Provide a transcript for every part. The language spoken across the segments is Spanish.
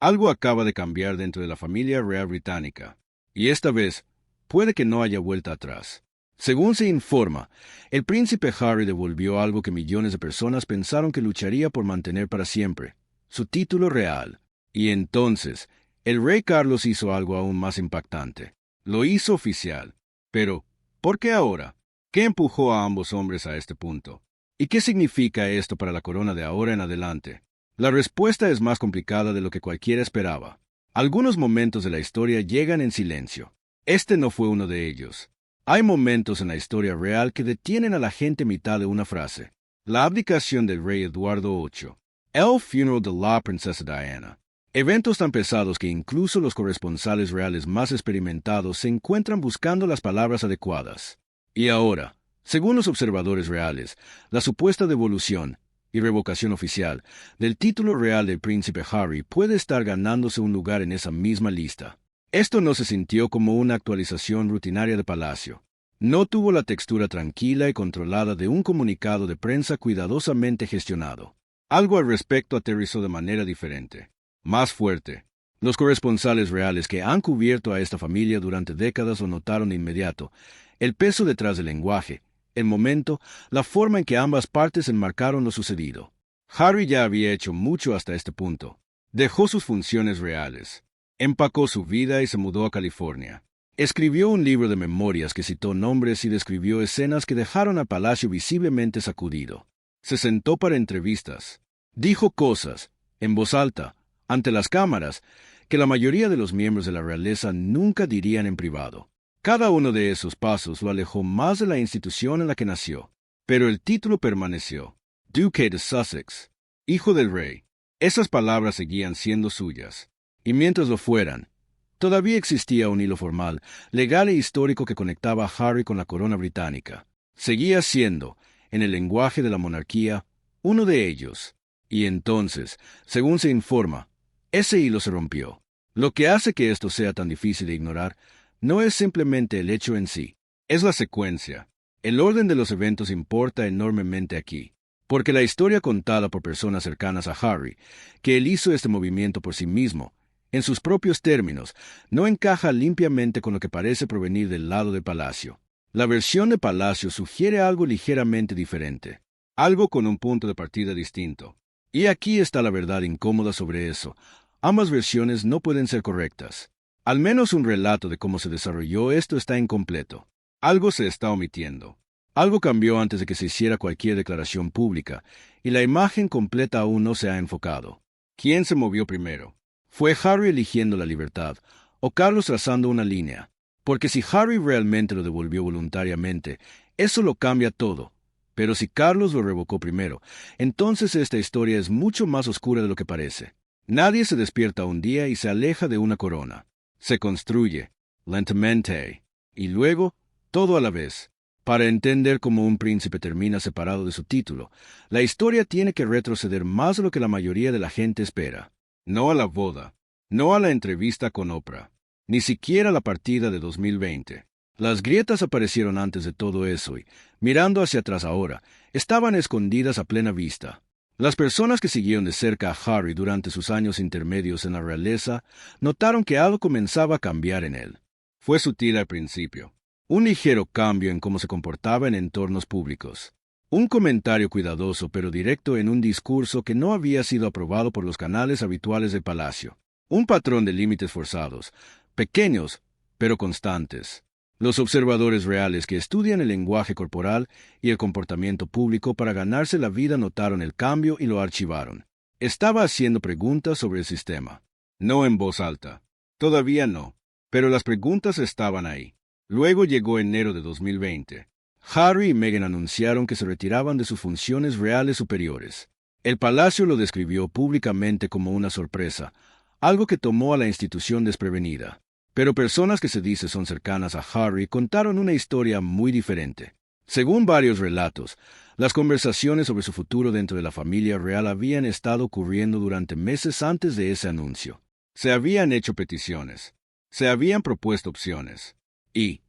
Algo acaba de cambiar dentro de la familia real británica, y esta vez puede que no haya vuelta atrás. Según se informa, el príncipe Harry devolvió algo que millones de personas pensaron que lucharía por mantener para siempre, su título real. Y entonces, el rey Carlos hizo algo aún más impactante. Lo hizo oficial. Pero, ¿por qué ahora? ¿Qué empujó a ambos hombres a este punto? ¿Y qué significa esto para la corona de ahora en adelante? La respuesta es más complicada de lo que cualquiera esperaba. Algunos momentos de la historia llegan en silencio. Este no fue uno de ellos. Hay momentos en la historia real que detienen a la gente a mitad de una frase. La abdicación del rey Eduardo VIII. El funeral de la princesa Diana. Eventos tan pesados que incluso los corresponsales reales más experimentados se encuentran buscando las palabras adecuadas. Y ahora, según los observadores reales, la supuesta devolución y revocación oficial del título real del príncipe Harry puede estar ganándose un lugar en esa misma lista. Esto no se sintió como una actualización rutinaria de Palacio. No tuvo la textura tranquila y controlada de un comunicado de prensa cuidadosamente gestionado. Algo al respecto aterrizó de manera diferente, más fuerte. Los corresponsales reales que han cubierto a esta familia durante décadas lo notaron de inmediato. El peso detrás del lenguaje, el momento, la forma en que ambas partes enmarcaron lo sucedido. Harry ya había hecho mucho hasta este punto. Dejó sus funciones reales. Empacó su vida y se mudó a California. Escribió un libro de memorias que citó nombres y describió escenas que dejaron al palacio visiblemente sacudido. Se sentó para entrevistas. Dijo cosas, en voz alta, ante las cámaras, que la mayoría de los miembros de la realeza nunca dirían en privado. Cada uno de esos pasos lo alejó más de la institución en la que nació. Pero el título permaneció. Duque de Sussex, hijo del rey. Esas palabras seguían siendo suyas. Y mientras lo fueran, todavía existía un hilo formal, legal e histórico que conectaba a Harry con la corona británica. Seguía siendo, en el lenguaje de la monarquía, uno de ellos. Y entonces, según se informa, ese hilo se rompió. Lo que hace que esto sea tan difícil de ignorar no es simplemente el hecho en sí, es la secuencia. El orden de los eventos importa enormemente aquí. Porque la historia contada por personas cercanas a Harry, que él hizo este movimiento por sí mismo, en sus propios términos, no encaja limpiamente con lo que parece provenir del lado de Palacio. La versión de Palacio sugiere algo ligeramente diferente, algo con un punto de partida distinto. Y aquí está la verdad incómoda sobre eso. Ambas versiones no pueden ser correctas. Al menos un relato de cómo se desarrolló esto está incompleto. Algo se está omitiendo. Algo cambió antes de que se hiciera cualquier declaración pública, y la imagen completa aún no se ha enfocado. ¿Quién se movió primero? ¿Fue Harry eligiendo la libertad, o Carlos trazando una línea? Porque si Harry realmente lo devolvió voluntariamente, eso lo cambia todo. Pero si Carlos lo revocó primero, entonces esta historia es mucho más oscura de lo que parece. Nadie se despierta un día y se aleja de una corona. Se construye, lentamente, y luego, todo a la vez. Para entender cómo un príncipe termina separado de su título, la historia tiene que retroceder más de lo que la mayoría de la gente espera. No a la boda, no a la entrevista con Oprah, ni siquiera a la partida de 2020. Las grietas aparecieron antes de todo eso y, mirando hacia atrás ahora, estaban escondidas a plena vista. Las personas que siguieron de cerca a Harry durante sus años intermedios en la realeza notaron que algo comenzaba a cambiar en él. Fue sutil al principio. Un ligero cambio en cómo se comportaba en entornos públicos. Un comentario cuidadoso pero directo en un discurso que no había sido aprobado por los canales habituales del palacio. Un patrón de límites forzados, pequeños pero constantes. Los observadores reales que estudian el lenguaje corporal y el comportamiento público para ganarse la vida notaron el cambio y lo archivaron. Estaba haciendo preguntas sobre el sistema. No en voz alta. Todavía no. Pero las preguntas estaban ahí. Luego llegó enero de 2020. Harry y Meghan anunciaron que se retiraban de sus funciones reales superiores. El palacio lo describió públicamente como una sorpresa, algo que tomó a la institución desprevenida. Pero personas que se dice son cercanas a Harry contaron una historia muy diferente. Según varios relatos, las conversaciones sobre su futuro dentro de la familia real habían estado ocurriendo durante meses antes de ese anuncio. Se habían hecho peticiones, se habían propuesto opciones, y,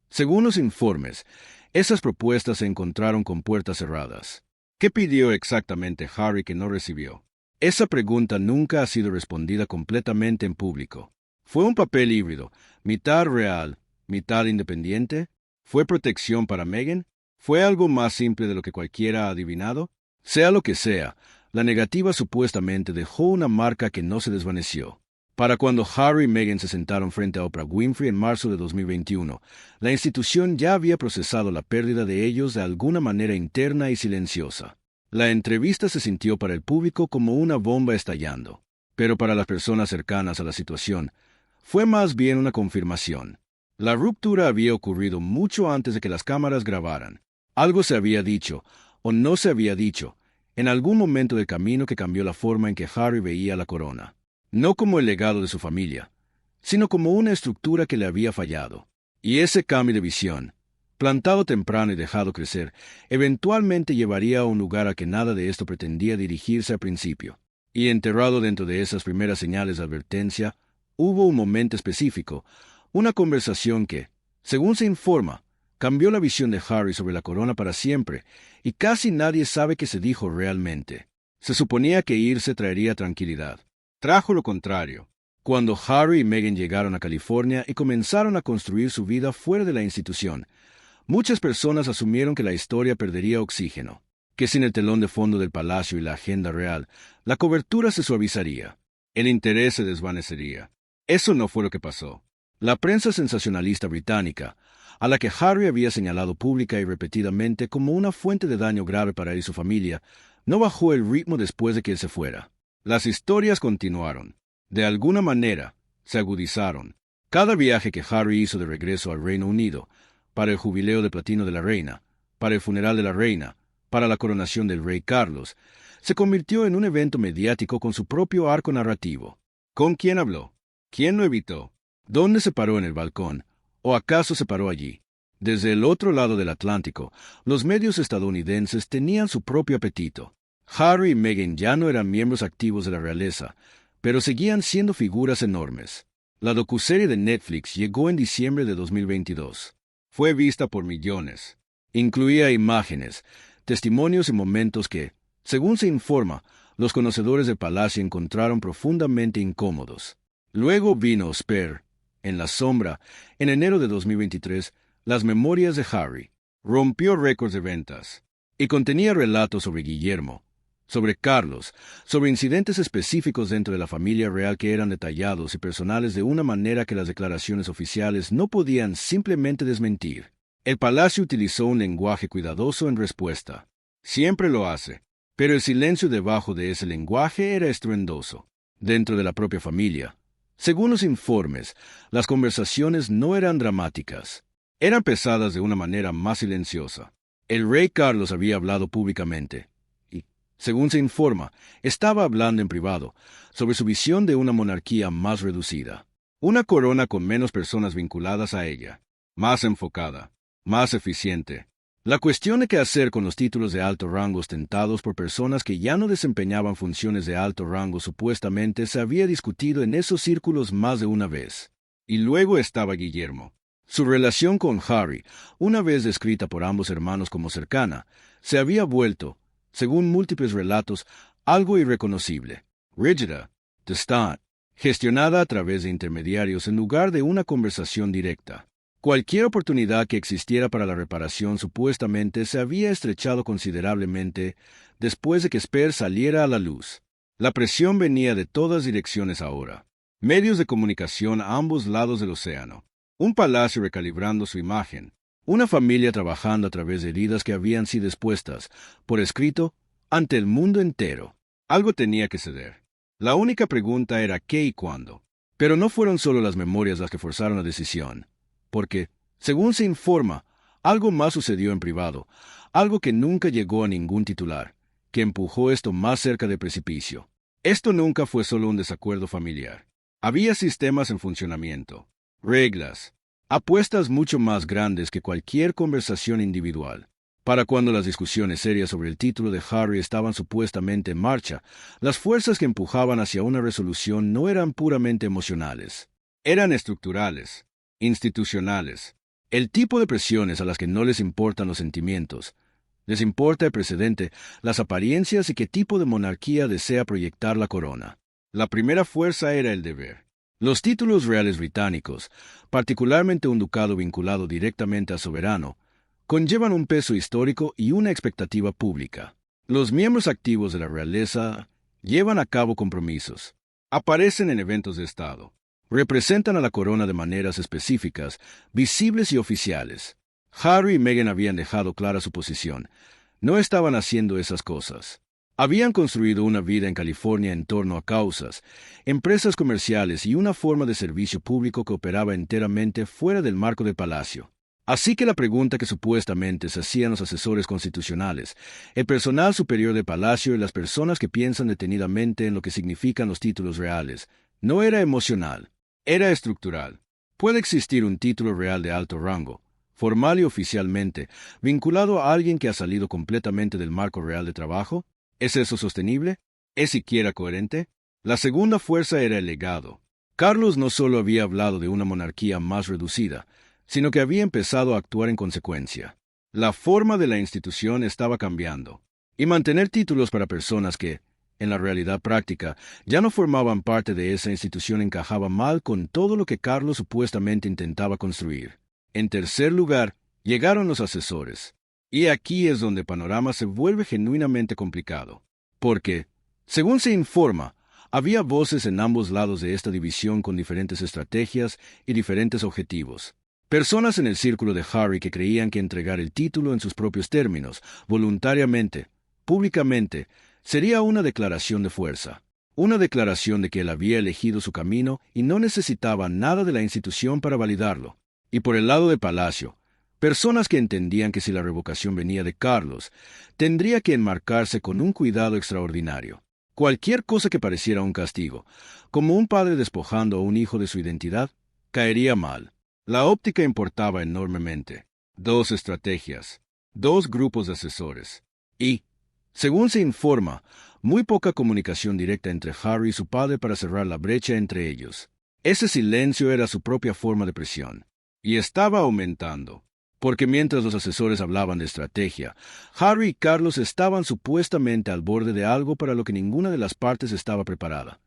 según los informes, esas propuestas se encontraron con puertas cerradas. ¿Qué pidió exactamente Harry que no recibió? Esa pregunta nunca ha sido respondida completamente en público. ¿Fue un papel híbrido, mitad real, mitad independiente? ¿Fue protección para Meghan? ¿Fue algo más simple de lo que cualquiera ha adivinado? Sea lo que sea, la negativa supuestamente dejó una marca que no se desvaneció. Para cuando Harry y Meghan se sentaron frente a Oprah Winfrey en marzo de 2021, la institución ya había procesado la pérdida de ellos de alguna manera interna y silenciosa. La entrevista se sintió para el público como una bomba estallando, pero para las personas cercanas a la situación, fue más bien una confirmación. La ruptura había ocurrido mucho antes de que las cámaras grabaran. Algo se había dicho, o no se había dicho, en algún momento del camino que cambió la forma en que Harry veía la corona. No como el legado de su familia, sino como una estructura que le había fallado. Y ese cambio de visión, plantado temprano y dejado crecer, eventualmente llevaría a un lugar a que nada de esto pretendía dirigirse al principio. Y enterrado dentro de esas primeras señales de advertencia, hubo un momento específico, una conversación que, según se informa, cambió la visión de Harry sobre la corona para siempre, y casi nadie sabe qué se dijo realmente. Se suponía que irse traería tranquilidad. Trajo lo contrario. Cuando Harry y Meghan llegaron a California y comenzaron a construir su vida fuera de la institución, muchas personas asumieron que la historia perdería oxígeno, que sin el telón de fondo del palacio y la agenda real, la cobertura se suavizaría, el interés se desvanecería. Eso no fue lo que pasó. La prensa sensacionalista británica, a la que Harry había señalado pública y repetidamente como una fuente de daño grave para él y su familia, no bajó el ritmo después de que él se fuera. Las historias continuaron. De alguna manera, se agudizaron. Cada viaje que Harry hizo de regreso al Reino Unido, para el jubileo de platino de la reina, para el funeral de la reina, para la coronación del rey Carlos, se convirtió en un evento mediático con su propio arco narrativo. ¿Con quién habló? ¿Quién lo evitó? ¿Dónde se paró en el balcón? ¿O acaso se paró allí? Desde el otro lado del Atlántico, los medios estadounidenses tenían su propio apetito. Harry y Meghan ya no eran miembros activos de la realeza, pero seguían siendo figuras enormes. La docuserie de Netflix llegó en diciembre de 2022. Fue vista por millones. Incluía imágenes, testimonios y momentos que, según se informa, los conocedores del palacio encontraron profundamente incómodos. Luego vino Spare, en la sombra, en enero de 2023, Las Memorias de Harry. Rompió récords de ventas y contenía relatos sobre Guillermo, sobre Carlos, sobre incidentes específicos dentro de la familia real que eran detallados y personales de una manera que las declaraciones oficiales no podían simplemente desmentir. El palacio utilizó un lenguaje cuidadoso en respuesta. Siempre lo hace, pero el silencio debajo de ese lenguaje era estruendoso. Dentro de la propia familia, según los informes, las conversaciones no eran dramáticas. Eran pesadas de una manera más silenciosa. El rey Carlos había hablado públicamente, según se informa, estaba hablando en privado sobre su visión de una monarquía más reducida, una corona con menos personas vinculadas a ella, más enfocada, más eficiente. La cuestión de qué hacer con los títulos de alto rango ostentados por personas que ya no desempeñaban funciones de alto rango supuestamente se había discutido en esos círculos más de una vez. Y luego estaba Guillermo. Su relación con Harry, una vez descrita por ambos hermanos como cercana, se había vuelto, según múltiples relatos, algo irreconocible, rígida, distant, gestionada a través de intermediarios en lugar de una conversación directa. Cualquier oportunidad que existiera para la reparación supuestamente se había estrechado considerablemente después de que Spare saliera a la luz. La presión venía de todas direcciones ahora. Medios de comunicación a ambos lados del océano. Un palacio recalibrando su imagen. Una familia trabajando a través de heridas que habían sido expuestas, por escrito, ante el mundo entero. Algo tenía que ceder. La única pregunta era qué y cuándo. Pero no fueron solo las memorias las que forzaron la decisión, porque, según se informa, algo más sucedió en privado, algo que nunca llegó a ningún titular, que empujó esto más cerca del precipicio. Esto nunca fue solo un desacuerdo familiar. Había sistemas en funcionamiento, reglas, apuestas mucho más grandes que cualquier conversación individual. Para cuando las discusiones serias sobre el título de Harry estaban supuestamente en marcha, las fuerzas que empujaban hacia una resolución no eran puramente emocionales. Eran estructurales, institucionales. El tipo de presiones a las que no les importan los sentimientos, Les importa el precedente, las apariencias y qué tipo de monarquía desea proyectar la corona. La primera fuerza era el deber. Los títulos reales británicos, particularmente un ducado vinculado directamente al soberano, conllevan un peso histórico y una expectativa pública. Los miembros activos de la realeza llevan a cabo compromisos, aparecen en eventos de Estado, representan a la corona de maneras específicas, visibles y oficiales. Harry y Meghan habían dejado clara su posición. No estaban haciendo esas cosas. Habían construido una vida en California en torno a causas, empresas comerciales y una forma de servicio público que operaba enteramente fuera del marco del palacio. Así que la pregunta que supuestamente se hacían los asesores constitucionales, el personal superior del palacio y las personas que piensan detenidamente en lo que significan los títulos reales, no era emocional, era estructural. Puede existir un título real de alto rango, formal y oficialmente, vinculado a alguien que ha salido completamente del marco real de trabajo. ¿Es eso sostenible? ¿Es siquiera coherente? La segunda fuerza era el legado. Carlos no solo había hablado de una monarquía más reducida, sino que había empezado a actuar en consecuencia. La forma de la institución estaba cambiando, y mantener títulos para personas que, en la realidad práctica, ya no formaban parte de esa institución encajaba mal con todo lo que Carlos supuestamente intentaba construir. En tercer lugar, llegaron los asesores. Y aquí es donde el panorama se vuelve genuinamente complicado, porque, según se informa, había voces en ambos lados de esta división con diferentes estrategias y diferentes objetivos. Personas en el círculo de Harry que creían que entregar el título en sus propios términos, voluntariamente, públicamente, sería una declaración de fuerza, una declaración de que él había elegido su camino y no necesitaba nada de la institución para validarlo. Y por el lado del palacio, personas que entendían que si la revocación venía de Carlos, tendría que enmarcarse con un cuidado extraordinario. Cualquier cosa que pareciera un castigo, como un padre despojando a un hijo de su identidad, caería mal. La óptica importaba enormemente. Dos estrategias, dos grupos de asesores. Y, según se informa, muy poca comunicación directa entre Harry y su padre para cerrar la brecha entre ellos. Ese silencio era su propia forma de presión. Y estaba aumentando. Porque mientras los asesores hablaban de estrategia, Harry y Carlos estaban supuestamente al borde de algo para lo que ninguna de las partes estaba preparada.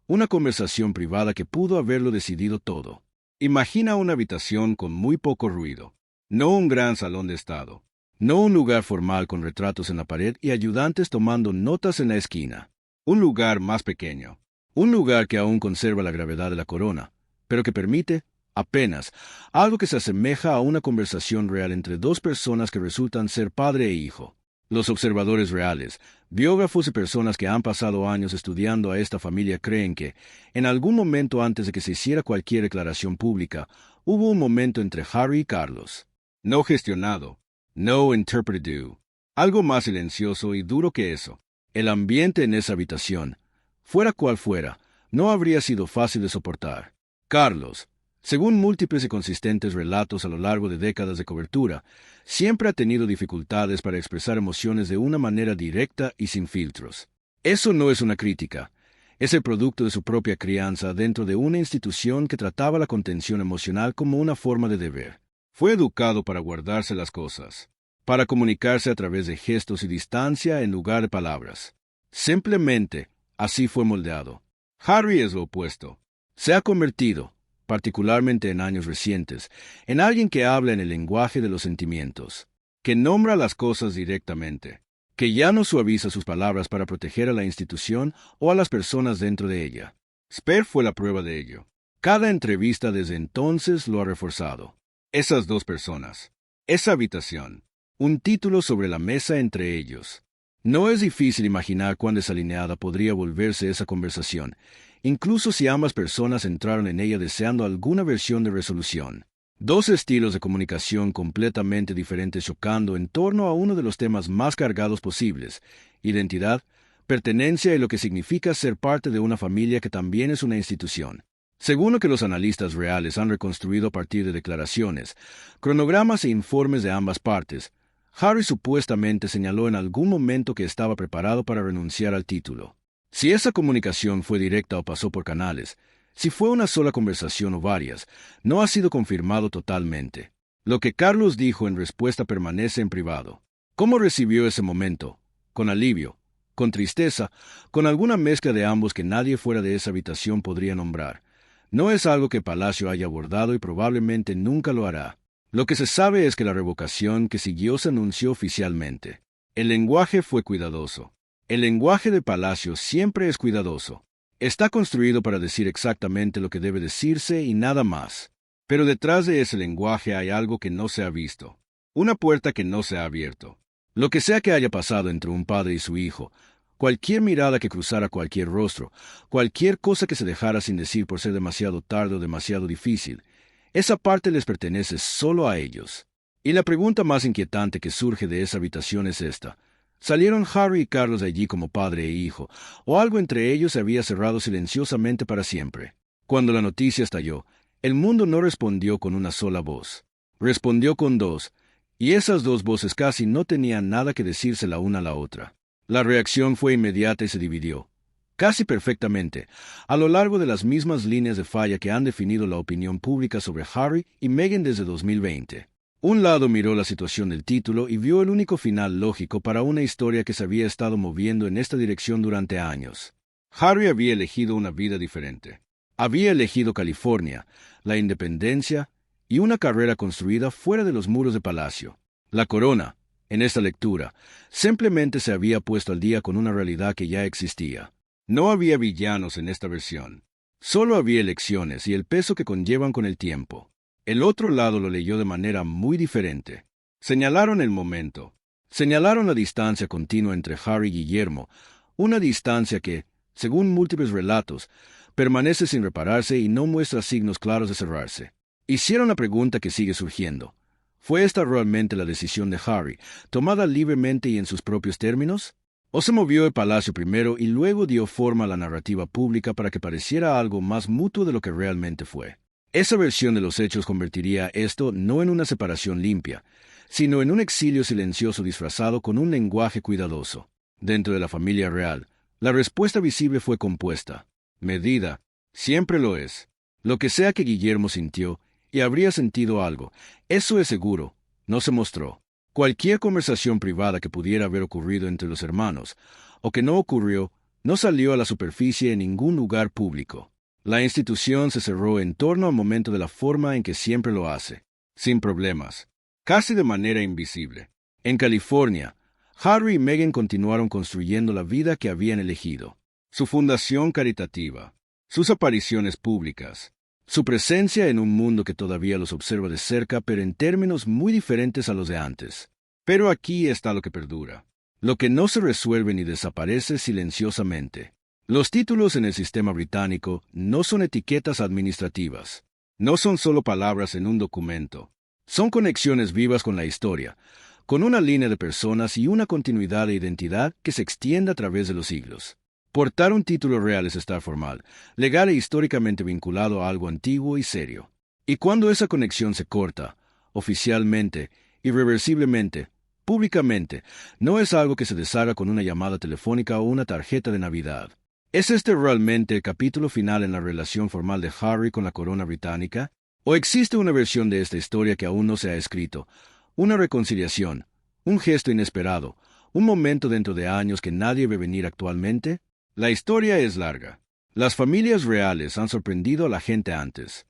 Una conversación privada que pudo haberlo decidido todo. Imagina una habitación con muy poco ruido, no un gran salón de estado, no un lugar formal con retratos en la pared y ayudantes tomando notas en la esquina. Un lugar más pequeño, un lugar que aún conserva la gravedad de la corona, pero que permite, apenas, algo que se asemeja a una conversación real entre dos personas que resultan ser padre e hijo. Los observadores reales, biógrafos y personas que han pasado años estudiando a esta familia creen que, en algún momento antes de que se hiciera cualquier declaración pública, hubo un momento entre Harry y Carlos. No gestionado, no interpreted, algo más silencioso y duro que eso. El ambiente en esa habitación, fuera cual fuera, no habría sido fácil de soportar. Carlos, según múltiples y consistentes relatos a lo largo de décadas de cobertura, siempre ha tenido dificultades para expresar emociones de una manera directa y sin filtros. Eso no es una crítica, es el producto de su propia crianza dentro de una institución que trataba la contención emocional como una forma de deber. Fue educado para guardarse las cosas, para comunicarse a través de gestos y distancia en lugar de palabras. Simplemente, así fue moldeado. Harry es lo opuesto. Se ha convertido, particularmente en años recientes, en alguien que habla en el lenguaje de los sentimientos, que nombra las cosas directamente, que ya no suaviza sus palabras para proteger a la institución o a las personas dentro de ella. Spare fue la prueba de ello. Cada entrevista desde entonces lo ha reforzado. Esas dos personas, esa habitación, un título sobre la mesa entre ellos. No es difícil imaginar cuán desalineada podría volverse esa conversación, incluso si ambas personas entraron en ella deseando alguna versión de resolución. Dos estilos de comunicación completamente diferentes chocando en torno a uno de los temas más cargados posibles: identidad, pertenencia y lo que significa ser parte de una familia que también es una institución. Según lo que los analistas reales han reconstruido a partir de declaraciones, cronogramas e informes de ambas partes, Harry supuestamente señaló en algún momento que estaba preparado para renunciar al título. Si esa comunicación fue directa o pasó por canales, si fue una sola conversación o varias, no ha sido confirmado totalmente. Lo que Carlos dijo en respuesta permanece en privado. ¿Cómo recibió ese momento? Con alivio, con tristeza, con alguna mezcla de ambos que nadie fuera de esa habitación podría nombrar. No es algo que Palacio haya abordado y probablemente nunca lo hará. Lo que se sabe es que la revocación que siguió se anunció oficialmente. El lenguaje fue cuidadoso. El lenguaje de Palacio siempre es cuidadoso. Está construido para decir exactamente lo que debe decirse y nada más. Pero detrás de ese lenguaje hay algo que no se ha visto. Una puerta que no se ha abierto. Lo que sea que haya pasado entre un padre y su hijo, cualquier mirada que cruzara cualquier rostro, cualquier cosa que se dejara sin decir por ser demasiado tarde o demasiado difícil, esa parte les pertenece solo a ellos. Y la pregunta más inquietante que surge de esa habitación es esta. ¿Salieron Harry y Carlos de allí como padre e hijo, o algo entre ellos se había cerrado silenciosamente para siempre? Cuando la noticia estalló, el mundo no respondió con una sola voz. Respondió con dos, y esas dos voces casi no tenían nada que decirse la una a la otra. La reacción fue inmediata y se dividió, casi perfectamente, a lo largo de las mismas líneas de falla que han definido la opinión pública sobre Harry y Meghan desde 2020. Un lado miró la situación del título y vio el único final lógico para una historia que se había estado moviendo en esta dirección durante años. Harry había elegido una vida diferente. Había elegido California, la independencia y una carrera construida fuera de los muros de Palacio. La corona, en esta lectura, simplemente se había puesto al día con una realidad que ya existía. No había villanos en esta versión. Solo había elecciones y el peso que conllevan con el tiempo. El otro lado lo leyó de manera muy diferente. Señalaron el momento. Señalaron la distancia continua entre Harry y Guillermo, una distancia que, según múltiples relatos, permanece sin repararse y no muestra signos claros de cerrarse. Hicieron la pregunta que sigue surgiendo. ¿Fue esta realmente la decisión de Harry, tomada libremente y en sus propios términos? ¿O se movió el palacio primero y luego dio forma a la narrativa pública para que pareciera algo más mutuo de lo que realmente fue? Esa versión de los hechos convertiría esto no en una separación limpia, sino en un exilio silencioso disfrazado con un lenguaje cuidadoso. Dentro de la familia real, la respuesta visible fue compuesta, medida, siempre lo es. Lo que sea que Guillermo sintió, y habría sentido algo, eso es seguro, no se mostró. Cualquier conversación privada que pudiera haber ocurrido entre los hermanos, o que no ocurrió, no salió a la superficie en ningún lugar público. La institución se cerró en torno al momento de la forma en que siempre lo hace, sin problemas, casi de manera invisible. En California, Harry y Meghan continuaron construyendo la vida que habían elegido. Su fundación caritativa, sus apariciones públicas, su presencia en un mundo que todavía los observa de cerca, pero en términos muy diferentes a los de antes. Pero aquí está lo que perdura, lo que no se resuelve ni desaparece silenciosamente. Los títulos en el sistema británico no son etiquetas administrativas, no son solo palabras en un documento, son conexiones vivas con la historia, con una línea de personas y una continuidad de identidad que se extiende a través de los siglos. Portar un título real es estar formal, legal e históricamente vinculado a algo antiguo y serio. Y cuando esa conexión se corta, oficialmente, irreversiblemente, públicamente, no es algo que se deshaga con una llamada telefónica o una tarjeta de Navidad. ¿Es este realmente el capítulo final en la relación formal de Harry con la corona británica? ¿O existe una versión de esta historia que aún no se ha escrito? Una reconciliación, un gesto inesperado, un momento dentro de años que nadie ve venir actualmente. La historia es larga. Las familias reales han sorprendido a la gente antes.